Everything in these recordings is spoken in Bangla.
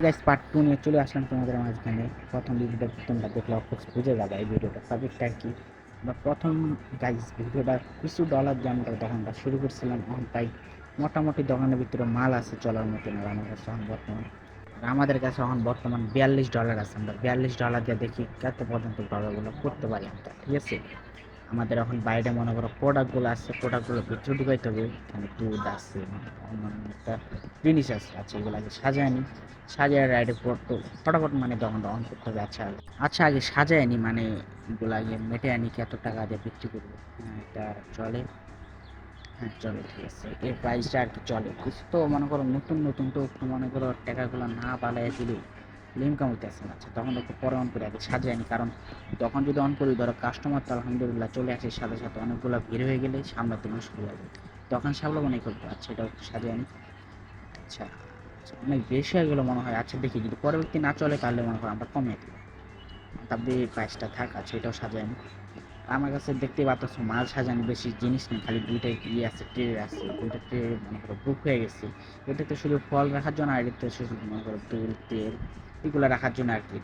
গাইস পার্ট 2 নিয়ে চলে আসলাম তোমাদের মাঝখানে। প্রথম ভিডিওটা তোমরা দেখলে অফকোর্স বুঝে যাবে এই ভিডিওটা সাবজেক্টটা কি। আমরা প্রথম গাইস ভিডিওটা কিছু ডলার দিয়ে আমরা দোকানটা শুরু করছিলাম। এখন তাই মোটামুটি দোকানের ভিতরে মাল আছে চলার মতন। আর আমার কাছে এখন বর্তমান আর আমাদের কাছে এখন বর্তমান $42 আছে। আমরা $42 দিয়ে দেখি কত পর্যন্ত ডলারগুলো করতে পারি আমরা, ঠিক আছে। আমাদের এখন বাইরে মনে করো প্রোডাক্টগুলো আছে, প্রোডাক্টগুলো ভিতরে ঢুকাইতে হবে। এখানে দুধ আছে, অন্যান্য একটা জিনিস আছে। আচ্ছা এগুলো আগে সাজায় নি, সাজায় রাইডে পড়তো ফটাফট মানে দোকানটা অন করতে হবে। আচ্ছা আচ্ছা আগে সাজায় নি মানে এগুলো আগে মেটে আনি, কত টাকা দিয়ে বিক্রি করবো। হ্যাঁ এটা চলে, হ্যাঁ চলে, ঠিক আছে। এর প্রাইসটা আর কি চলে কিছু তো মনে করো নতুন নতুন তো একটু মনে করো টাকাগুলো না বাড়াইয়া দিলে ইনকাম হইতেছে না। আচ্ছা তখন একটু পরে অন করে আগে সাজিয়ে আনি, কারণ তখন যদি অন করি ধরো কাস্টমার তো আলহামদুলিল্লাহ চলে আসে সাথে সাথে, অনেকগুলো ভিড় হয়ে গেলে সামলাতে মুশকিল হয়ে যাবে, তখন সামলাবো না করবো। আচ্ছা এটাও একটু সাজিয়ে আনি। আচ্ছা আচ্ছা অনেক বেশি হয়ে গেলো মনে হয়। আচ্ছা দেখি যদি পরবর্তী না চলে তাহলে মনে করো আমরা কমিয়ে দেবো, তারপরে প্রাইসটা থাক। আছে এটাও সাজাই আনি। আমার কাছে দেখতে পাচ্ছ মাল সাজানো বেশি জিনিস নেই, খালি দুইটাই ইয়ে আছে, ট্রে আছে। দুইটা ট্রে মনে করো বুক হয়ে গেছে। এটাতে শুধু ফল রাখার জন্য, আর এটাতে শুধু মনে করো দুধ তেল এগুলো রাখার জন্য আর কি।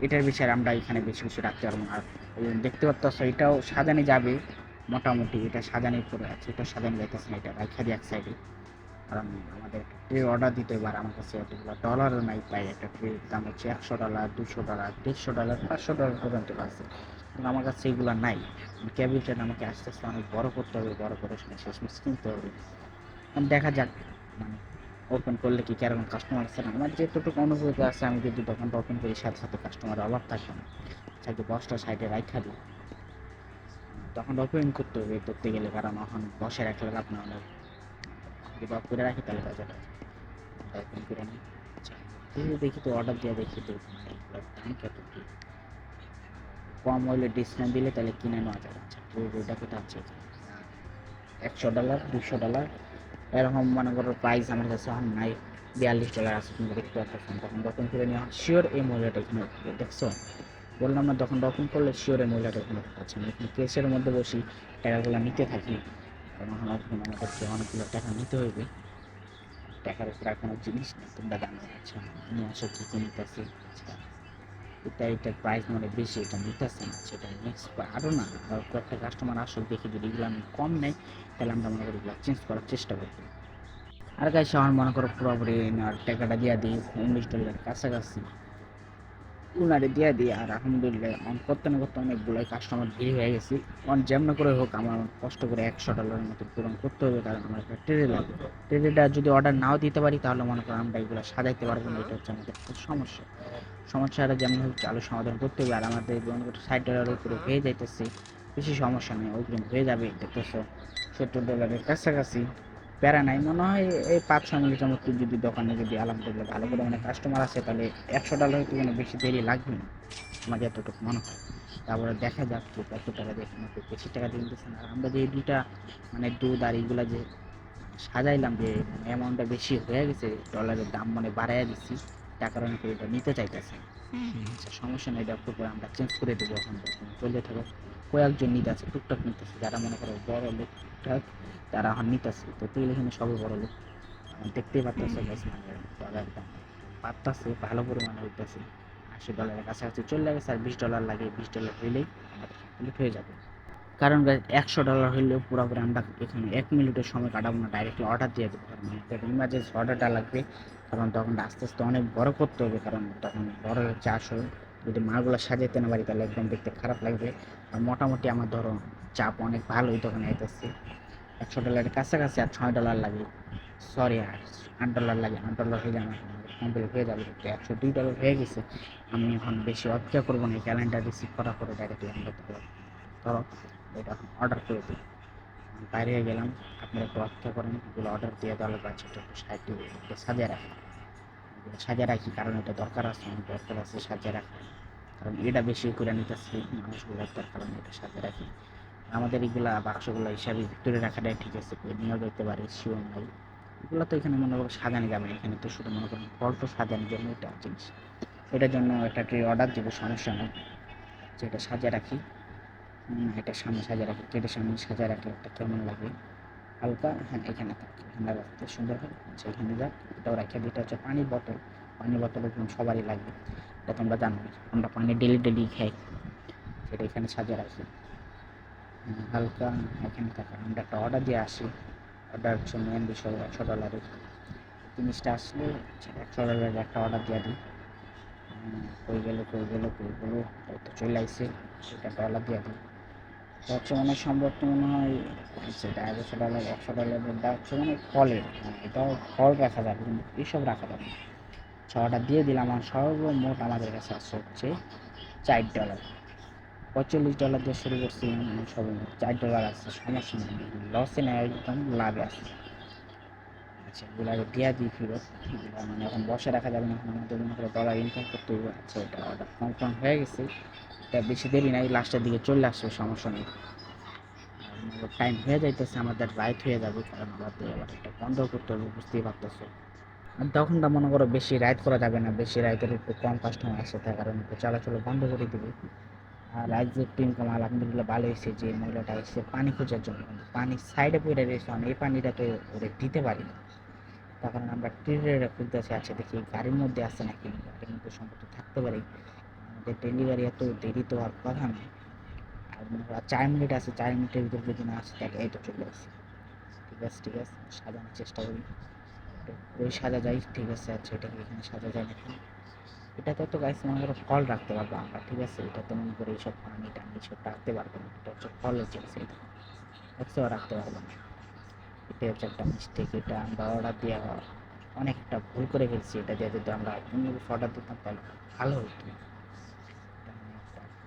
এটার বিষয়ে আমরা এখানে বেশি কিছু রাখতে পারবো না। আর দেখতে পাচ্ছ এটাও সাজানো যাবে মোটামুটি। এটা সাজানোর পরে আছে, এটা সাজানো যাইতেছে না, এটা রাখা দিয়ে এক সাইডে। কারণ আমাদের একটা ট্রে অর্ডার দিতে এবার আমার কাছে এতগুলো ডলারও নাই, তাই একটা ট্রের দাম হচ্ছে $100, $200, $150, $500 পর্যন্ত আছে। কিন্তু আমার কাছে এগুলো নাই। ক্যাবিনেট আমাকে আস্তে আস্তে অনেক বড় করতে হবে, বড় করে শেষমেশ কিনতে হবে। দেখা যাক মানে ওপেন করলে কি কেরকম কাস্টমার আছে না। আমার যেটুকু অনুভূতি আছে, আমি যদি দোকানটা ওপেন করি সাথে সাথে কাস্টমারের অভাব থাকবে না। সাথে 10টা সাইডে রাখা দিই, তখন ওপেন করতে হবে করতে গেলে, কারণ এখন বসে রাখলে আপনার অনেক যদি অফ করে রাখি তাহলে বাজারটা ওপেন করে নিই। আচ্ছা দেখি তো অর্ডার দিয়ে দেখি তো মানে এগুলোর দাম কত কি। কম হইলে ডিসকাউন্ট দিলে তাহলে কিনে নেওয়া যাবে। আচ্ছা তো এটা কোথায় আছে, $100, $200 এরকম মনে করো প্রাইস আমার কাছে এখন নাই। $42 আছে, তুমি দেখতে পাচ্ছেন। তখন ওপেন করে নেওয়া শিওর এই মহিলাটা এখানে দেখছো, বললাম না তখন ওপেন করলে শিওর এই মহিলাটা এখানে পাচ্ছে। আমি এখানে কেসের মধ্যে বসি টাকাগুলো নিতে থাকি, কারণ এখন আমাদেরকে অনেকগুলো টাকা নিতে হইবে। টাকার উপর আর কোনো জিনিস নেই, তোমরা জানো। আচ্ছা নিয়ে আসো কি কি নিতেছি। আচ্ছা এটার প্রাইস মানে বেশি, এটা নিতেছে না। সেটা নেক্সট আরও না, আর কয়েকটা কাস্টমার আসুক দেখি, যদি এগুলো আমি কম নেই তাহলে আমরা মনে করি এগুলো চেঞ্জ করার চেষ্টা করবো। আর গাইস আমার মনে করো পুরোপুরি নেওয়ার টাকাটা দিয়ে দিই $19 কাছাকাছি উনারে দিয়ে দিই। আর আলহামদুলিল্লাহ অন করতে না করতে অনেকগুলোই কাস্টমার ভিড় হয়ে গেছি। অন যেমন করে হোক আমার কষ্ট করে $100 মতো পূরণ করতে হবে, কারণ আমার একটা ট্রে লাগবে। ট্রেটা যদি অর্ডার নাও দিতে পারি তাহলে মনে করো আমরা এগুলো সাজাইতে পারবো না, এটা হচ্ছে আমাদের একটা সমস্যা। সমস্যাটা যেমন হোক চালু সমাধান করতে হবে। আর আমাদের $60 উপরে হয়ে যাইতেছে, বেশি সমস্যা নেই, ওইগুলো হয়ে যাবে। দেখতেছো $70 কাছাকাছি, প্যারা নাই। মনে হয় এই 5-6 মিনিটের মধ্যে যদি দোকানে যদি আলহামদুলিল্লাহ ভালো করে মানে কাস্টমার আসে তাহলে $100 হয়তো কোনো বেশি দেরি লাগবে না, আমার যতটুকু মনে হয়। তারপরে দেখা যাক কি কত টাকা দিয়ে আমাকে বেশি টাকা দিয়ে দিতেছে না। আর আমরা যে দুইটা মানে দুধ আর এইগুলা যে সাজাইলাম, যে মানে অ্যামাউন্টটা বেশি হয়ে গেছে, ডলারের দাম মানে বাড়াইয়া দিচ্ছি, টাকার অনেকে এটা নিতে চাইতেছে। আচ্ছা সমস্যা নেই, ডক্টর করে আমরা চেঞ্জ করে দেবো। এখন চলতে থাকো। কয়েকজন নিতে আছে, টুকটাক নিতেছে, যারা মনে করো বড় লোক টুকটাক তারা এখন নিতেছে। তো তুই এখানে সবই বড় লোক, দেখতেই পারতেছে গাছ মানে ডলার দাম বাড়তেছে ভালো পরিমাণে হইতেছে। $80 কাছাকাছি চলে গেছে, আর $20 লাগে। $20 হইলেই আমাদের কমপ্লিট হয়ে যাবে। কারণ $100 হইলেও পুরোপুরি আমরা এখানে 1 মিনিটের সময় কাটাবো না, ডাইরেক্টলি অর্ডার দিয়ে দেবো। কারণ ইমার্জেন্সি অর্ডারটা লাগবে, কারণ তখন আস্তে আস্তে অনেক বড় করতে হবে। কারণ তখন বড় চাষ হয়, যদি মালগুলো সাজাইতে না পারি তাহলে একদম দেখতে খারাপ লাগবে। আর মোটামুটি আমার ধরো চাপ অনেক ভালোই তখন আইতেছে। $100 কাছাকাছি, আর $6 লাগে, সরি আর $8 লাগে। $8 হয়ে যাবে কমপ্লিট হয়ে যাবে। তো $102 হয়ে গেছে। আমি এখন বেশি অপেক্ষা করবো না, ক্যালেন্ডার রিসিভ করার পরে ডাইরেক্টলি আমরা ধরো এটা অর্ডার করে দিই। বাইরে গেলাম, আপনারা একটু অপেক্ষা করেন, এগুলো অর্ডার দিয়ে দেওয়ার বাচ্চাটা একটু সাইডে একটু সাজিয়ে রাখি। এগুলো সাজিয়ে রাখি কারণ এটা দরকার আছে, আমার দরকার আছে সাজিয়ে রাখা। কারণ এটা বেশি করে নিতেছি মানুষগুলো, তার কারণে এটা সাজিয়ে রাখি। আমাদের এগুলা বাক্সগুলো হিসাবে ভিতরে রাখাটাই ঠিক আছে, নিয়েও দেখতে পারি শিওর নাই। এগুলো তো এখানে মনে করো সাজানো যাবে না, এখানে তো শুধু মনে করেন ফলটা সাজানোর জন্য এটা জিনিস। এটার জন্য একটা ট্রে অর্ডার দিব, সমস্যা নেই, যেটা সাজিয়ে রাখি। এটা সামনে সাজিয়ে রাখি, গেটের সামনে সাজিয়ে রাখলে একটা কেমন লাগে হালকা। হ্যাঁ এখানে থাক, এখানে রাখতে সুন্দর হয়। আচ্ছা এখানে যাক, এটাও রাখি। এটা হচ্ছে পানির বোতল, পানি বোতল সবারই লাগবে, এটা তোমরা জানো। আমরা পানি ডেলি ডেলি খাই, সেটা এখানে সাজিয়ে রাখি। হালকা এখানে থাকে। আমরা একটা অর্ডার দিয়ে আসি, অর্ডার হচ্ছে মেন বিষয় $100 জিনিসটা আসলে $100 একটা অর্ডার দিয়ে দিই। কই গেলো কই গেলো কই গেলো, তো চলে আসছে, সেটা ডলার দিয়ে দিই। হচ্ছে মানে সম্ভব তো মনে হয় সেটা $100 হচ্ছে মানে ফলের, এটাও ফল রাখা যাবে কিন্তু এইসব রাখা যাবে না। অর্ডার দিয়ে দিলাম। আমার সর্বমোট আমাদের কাছে আসছে হচ্ছে $4। $45 দিয়ে শুরু করছি, সর্বমোট $4 আসছে, সমস্যা নেই, লসে নেই, একদম লাভে আসছে। আচ্ছা, এগুলো আগে দিয়ে দিই ফেরত, এগুলো মানে এখন বসে রাখা যাবে না, এখন আমাদের মনে করে ডলার ইনকাম করতে হবে। আচ্ছা, এটা অর্ডার কনফার্ম হয়ে গেছে, এটা বেশি দেরি নাই, লাস্টের দিকে চলে আসবে, সমস্যা নেই। টাইম হয়ে যাইতেছে, আমাদের রাইট হয়ে যাবে, কারণ আমাদের আবার এটা বন্ধ করতে হবে, বুঝতেই পারতেছো। আর তখনটা মনে করো বেশি রাইড করা যাবে না, বেশি রাইডের একটু কম কাস্টমার আসে, তার কারণে একটু চলাচল বন্ধ করে দেবে। আর রাইড যে টিম কামাল আলহামদুলিল্লাহ ভালো হয়েছে, যে মহিলাটা এসে পানি খোঁজার জন্য, কিন্তু পানি সাইডে পড়ে রয়েছে, আমি এই পানিটা তো ওরে দিতে পারি না, তার কারণে আমরা ট্রেনে খুঁজতেছি। আছে দেখি গাড়ির মধ্যে আসে নাকি, গাড়ির মধ্যে সম্ভবত থাকতে পারি। আমাদের ডেলিভারি এত দেরি তো আর কথা না, আর মনে করো 4 মিনিট আছে, 4 মিনিটের ভিতরে যদি না আসে তাহলে এই তো চলে আসছি। ঠিক আছে ঠিক আছে, সাজানোর চেষ্টা করি, ওই সাজা যায়। ঠিক আছে, আচ্ছা এটাকে এখানে সাজা যায় নাকি? এটাতে তো গাইস মনে করো ফল রাখতে পারবো আমরা, ঠিক আছে, এটাতে মনে করো এইসব পানি টানি এইসব রাখতে পারবো না, এটা হচ্ছে ফলের জিনিস, এটা একশো রাখতে পারবো না। এটা হচ্ছে একটা মিস্টেক, এটা আমরা অর্ডার দিয়ে অনেকটা ভুল করে ফেলছি। এটা দিয়ে যদি আমরা অন্য কিছু অর্ডার দিতাম তাহলে ভালো হতো।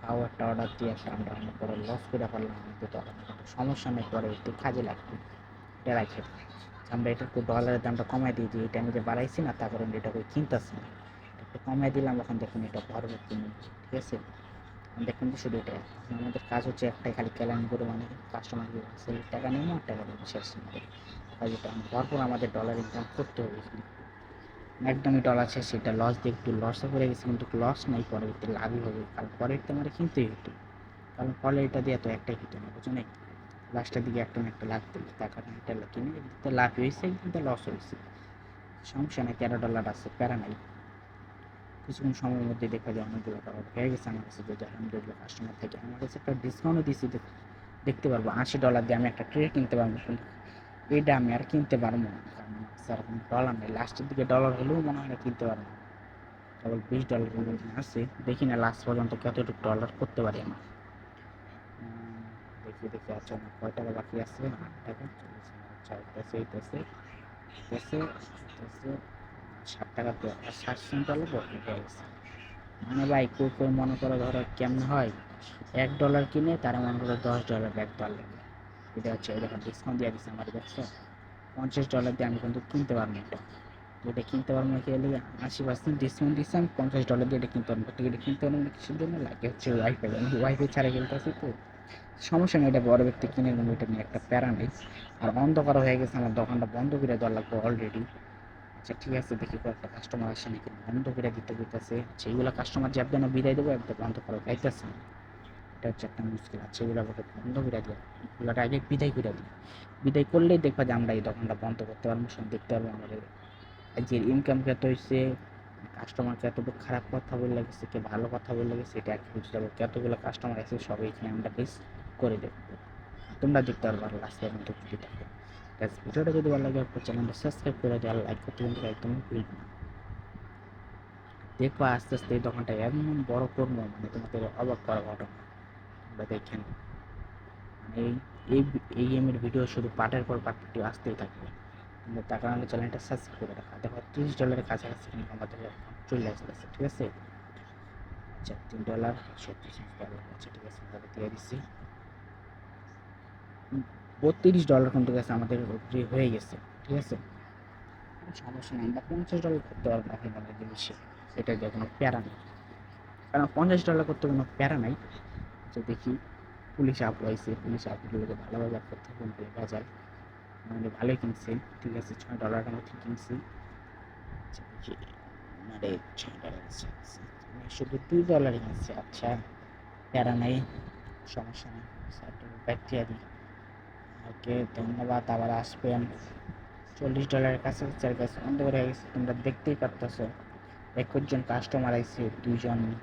তাও একটা অর্ডার দিয়ে একটা আমরা অনেক বড় লস করে ফেললাম, কিন্তু তখন কোনো সমস্যা নেই, পরে একটু কাজে লাগবে, এটা রাখে। আমরা এটা একটু ডলারের দামটা কমাই দিই, যে এটা আমি যে বাড়াইছি না, তার কারণে এটা করে কিনতেছি না, একটু কমাই দিলাম, এখন দেখুন এটা ভরপুর কিনি। ঠিক আছে, দেখুন যে শুধু এটা আমাদের কাজ হচ্ছে একটাই, খালি কেলানি করে, মানে কাস্টমার টাকা নেবো আর টাকা দেবো, শেষ আমাদের কাজ। এটা ভরপুর আমাদের ডলার ইনকাম করতে হবে, একদমই ডলার শেষ। সেটা লস দিয়ে একটু লসে পড়ে গেছে, কিন্তু লস নাই, পরবর্তী লাভই হবে, কারণ পরের তো আমাদের কিনতেই হতো, কারণ ফলে এটা দিয়ে তো একটাই কিনতে না, বুঝো নাকি, লাস্টের দিকে একটা না একটা লাগতে, তার কারণে এটা কিনে দিতে লাভ হয়েছে, কিন্তু লস হয়েছে, সমস্যা নেই। $13 আছে, প্যারা নাই। কিছুক্ষণ সময়ের মধ্যে দেখা যায় অনেকগুলো টাকা হয়ে গেছে আমার কাছে, যদি আলহামদুলিল্লাহ কাস্টমার থেকে আমার কাছে একটা ডিসকাউন্টও দিচ্ছি, দেখতে পারবো $80 দিয়ে আমি একটা ট্রে কিনতে পারবো, কিন্তু এইটা আমি আর কিনতে পারবো না, কারণ স্যার এখন ডলার নেই, লাস্টের দিকে ডলার হলেও মনে হয় না কিনতে পারবো না। কেবল $20 আছে, দেখি না লাস্ট পর্যন্ত কতটুকু ডলার করতে পারি আমরা। দেখি দেখি, আচ্ছা আমার কয় টাকা বাকি আছে, $8 চল্লিশ, আচ্ছা এইটাছে এইটাছে এইটাছে এইটাছে, $60 তো আর 60 সেন্ট হলে হয়ে গেছে। মানে ভাই কই কই মনে করো, ধরো কেমন হয়, $1 কিনে তারা মনে করো $10 ব্যাক দেওয়ার লাগে। এটা হচ্ছে এরকম ডিসকাউন্ট দিয়ে দিচ্ছে আমার, দেখছো, $50 দিয়ে আমি কিন্তু কিনতে পারবো এটা, এটা কিনতে পারবো না, খেলে 80% ডিসকাউন্ট দিচ্ছে, আমি $50 দিয়ে এটা কিনতে পারবো, এটা কিনতে পারবো না কিসের জন্য লাগে, হচ্ছে ওয়াইফাই, আমি ওয়াইফাই ছাড়া কিনতে আসি তো, সমস্যা নেই, এটা বড় ব্যক্তি কিনে নেবো, এটা নিয়ে একটা প্যারা নেই। আর অন্ধকার হয়ে গেছে, আমার দোকানটা বন্ধ করে দেওয়ার লাগবে অলরেডি। আচ্ছা ঠিক আছে, দেখি কয়েকটা কাস্টমার আসে নাকি, বন্ধ করে দিতে বলতেছে। আচ্ছা এইগুলো কাস্টমার যে একদম বিদায় দেবো, একদম বন্ধ করে যাইতেছে না, এটা হচ্ছে একটা মুশকিল। আছে এগুলো বন্ধ করে দেওয়া, এগুলোটা আগে বিদায় করে দিই, বিদায় করলেই দেখবা যে আমরা এই দোকানটা বন্ধ করতে পারবো, সব দেখতে পারবো আমাদের যে ইনকাম কত হয়েছে, কাস্টমারকে এতটুকু খারাপ কথা বলে গেছে, কে ভালো কথা বলে গেছে, এটা আর কি বুঝতে পারবো, কতগুলো কাস্টমার আছে সবাই এখানে আমরা বেশ করে দেবো, তোমরা দেখতে পারবো আর লাস্ট পর্যন্ত যদি থাকে। ভিডিওটা যদি ভালো লাগে চ্যানেলটা সাবস্ক্রাইব করে দেওয়া, লাইক করতে কিন্তু একদমই ভুলবে না। দেখবো আস্তে আস্তে এই দোকানটা এমন বড় করবো, মানে তোমাদের অবাক করা ঘটনা, তোমরা দেখেন। মানে এই এই গেমের ভিডিও শুধু পার্টের পর পার্ট ভিডিও আসতেই থাকবে, তোমরা তার কারণে চ্যানেলটা সাবস্ক্রাইব করে রাখা। দেখো $30 কাছাকাছি কিন্তু আমাদের চলে আসতেছে, ঠিক আছে। আচ্ছা $3 $36, আচ্ছা ঠিক আছে, আমরা দিয়ে দিচ্ছি। $32 কিন্তু গেছে আমাদের হয়ে গেছে, ঠিক আছে, সমস্যা নেই, আমরা $50 করতে পারবো এখন আমাদের জিনিসে, এটা দিয়ে কোনো প্যারা নেই, কারণ $50 করতে কোনো প্যারা নাই। আচ্ছা দেখি, পুলিশ আপ রয়েছে, পুলিশ আপগুলোকে ভালোভাবে আপ করতে হবে, দেখা যায় মানে ভালোই কিনছে। ঠিক আছে, $6 মতো কিনছি। আচ্ছা দেখি, মানে $6 শুধু $2 কিনছে, আচ্ছা প্যারা নাই, সমস্যা নেই, ব্যাকটেরিয়া দিই। ওকে ধন্যবাদ, আবার আসবেন। $40 কাছাকাছি বন্ধ করে গেছে, তোমরা দেখতেই পারতেছো। একজন কাস্টমার আইছে, দুইজন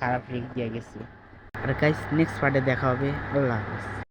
খারাপ রেট দিয়ে গেছে। আর গাইস নেক্সট পার্টে দেখা হবে। আল্লাহ হাফেজ।